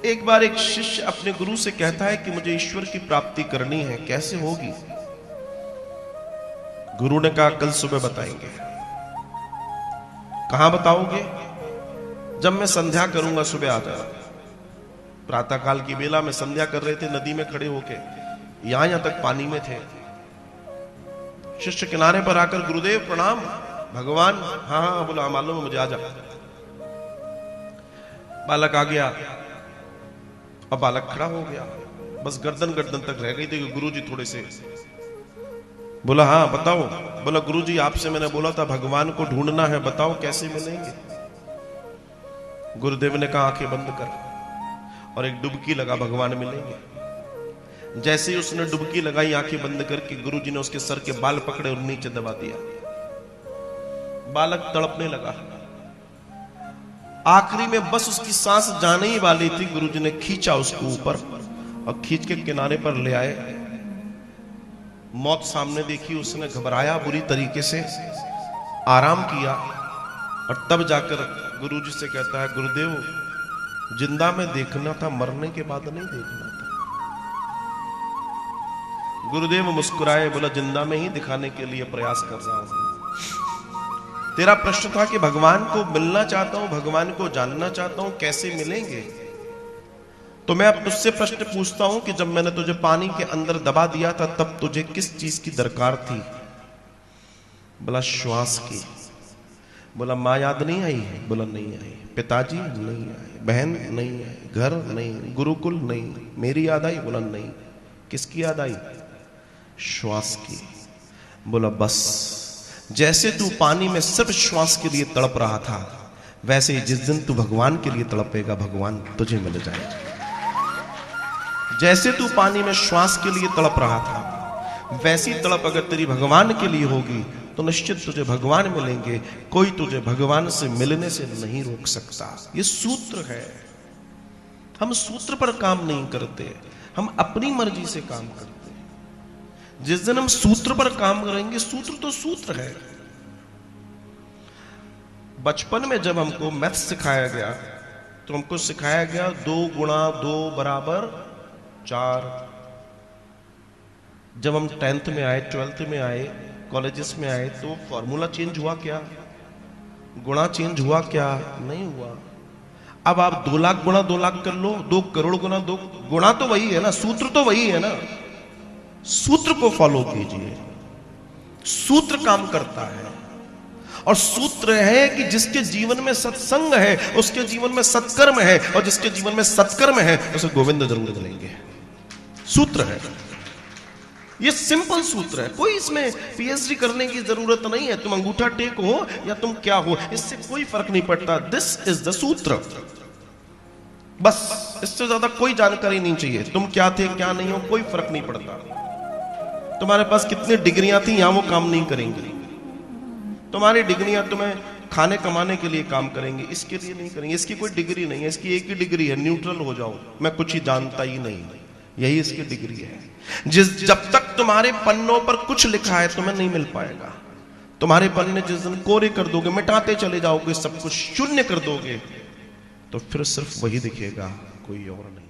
एक बार एक शिष्य अपने गुरु से कहता है कि मुझे ईश्वर की प्राप्ति करनी है, कैसे होगी? गुरु ने कहा कल सुबह बताएंगे। कहां बताओगे? जब मैं संध्या करूंगा सुबह आ जाना। प्रातः काल की बेला में संध्या कर रहे थे, नदी में खड़े होके, यहां तक पानी में थे। शिष्य किनारे पर आकर गुरुदेव प्रणाम, भगवान। हाँ हाँ बोला, मालूम है मुझे, आ जा। बालक आ गया। अब बालक खड़ा हो गया, बस गर्दन गर्दन तक रह गई थी कि गुरुजी थोड़े से। बोला हाँ बताओ। बोला गुरुजी आपसे मैंने बोला था भगवान को ढूंढना है, बताओ कैसे मिलेंगे? गुरुदेव ने कहा आंखें बंद कर और एक डुबकी लगा, भगवान मिलेंगे। जैसे ही उसने डुबकी लगाई आंखें बंद करके, गुरुजी ने उसके सर के बाल पकड़े और नीचे दबा दिया। बालक तड़पने लगा। आखिरी में बस उसकी सांस जाने ही वाली थी, गुरुजी ने खींचा उसको ऊपर और खींच के किनारे पर ले आए। मौत सामने देखी, उसने घबराया बुरी तरीके से, आराम किया और तब जाकर गुरुजी से कहता है गुरुदेव जिंदा में देखना था, मरने के बाद नहीं देखना था। गुरुदेव मुस्कुराए, बोला जिंदा में ही दिखाने के लिए प्रयास कर रहा हूं। तेरा प्रश्न था कि भगवान को मिलना चाहता हूं, भगवान को जानना चाहता हूं, कैसे मिलेंगे? तो मैं अब तुझसे प्रश्न पूछता हूं कि जब मैंने तुझे पानी के अंदर दबा दिया था तब तुझे किस चीज की दरकार थी? बोला श्वास की। बोला मां याद नहीं आई है? बोला नहीं आई। पिताजी नहीं आए, बहन नहीं आई, घर नहीं, गुरुकुल नहीं, मेरी याद आई? बोला नहीं। किसकी याद आई? श्वास की। बोला बस जैसे तू पानी में सिर्फ श्वास के लिए तड़प रहा था, वैसे ही जिस दिन तू भगवान के लिए तड़पेगा, भगवान तुझे मिल जाएगा। जैसे तू पानी में श्वास के लिए तड़प रहा था, वैसी तड़प अगर तेरी भगवान के लिए होगी तो निश्चित तुझे भगवान मिलेंगे। कोई तुझे भगवान से मिलने से नहीं रोक सकता। ये सूत्र है। हम सूत्र पर काम नहीं करते, हम अपनी मर्जी से काम करते। जिस दिन हम सूत्र पर काम करेंगे, सूत्र तो सूत्र है। बचपन में जब हमको मैथ्स सिखाया गया तो हमको सिखाया गया 2 गुणा 2 बराबर 4। जब हम 10th में आए, 12th में आए, कॉलेजेस में आए तो फॉर्मूला चेंज हुआ क्या? गुणा चेंज हुआ क्या? नहीं हुआ। अब आप 2 लाख गुणा 2 लाख कर लो, 2 करोड़ गुणा 2, गुणा तो वही है ना, सूत्र तो वही है ना। सूत्र को फॉलो कीजिए, सूत्र काम करता है। और सूत्र है कि जिसके जीवन में सत्संग है उसके जीवन में सत्कर्म है, और जिसके जीवन में सत्कर्म है उसे गोविंद जरूर मिलेंगे। सूत्र है, ये सिंपल सूत्र है। कोई इसमें पीएचडी करने की जरूरत नहीं है। तुम अंगूठा टेक हो या तुम क्या हो, इससे कोई फर्क नहीं पड़ता। दिस इज द सूत्र, बस इससे ज्यादा कोई जानकारी नहीं चाहिए। तुम क्या थे क्या नहीं हो कोई फर्क नहीं पड़ता। तुम्हारे पास कितनी डिग्रियां थी, यहां वो काम नहीं करेंगी। तुम्हारी डिग्रियां तुम्हें खाने कमाने के लिए काम करेंगे, इसके लिए नहीं करेंगे। इसकी कोई डिग्री नहीं है, इसकी एक ही डिग्री है, न्यूट्रल हो जाओ, मैं कुछ ही जानता ही नहीं, यही इसकी डिग्री है। जब तक तुम्हारे पन्नों पर कुछ लिखा है तुम्हें नहीं मिल पाएगा। तुम्हारे पन्ने जिस दिन कोरे कर दोगे, मिटाते चले जाओगे, सब कुछ शून्य कर दोगे, तो फिर सिर्फ वही दिखेगा, कोई और नहीं।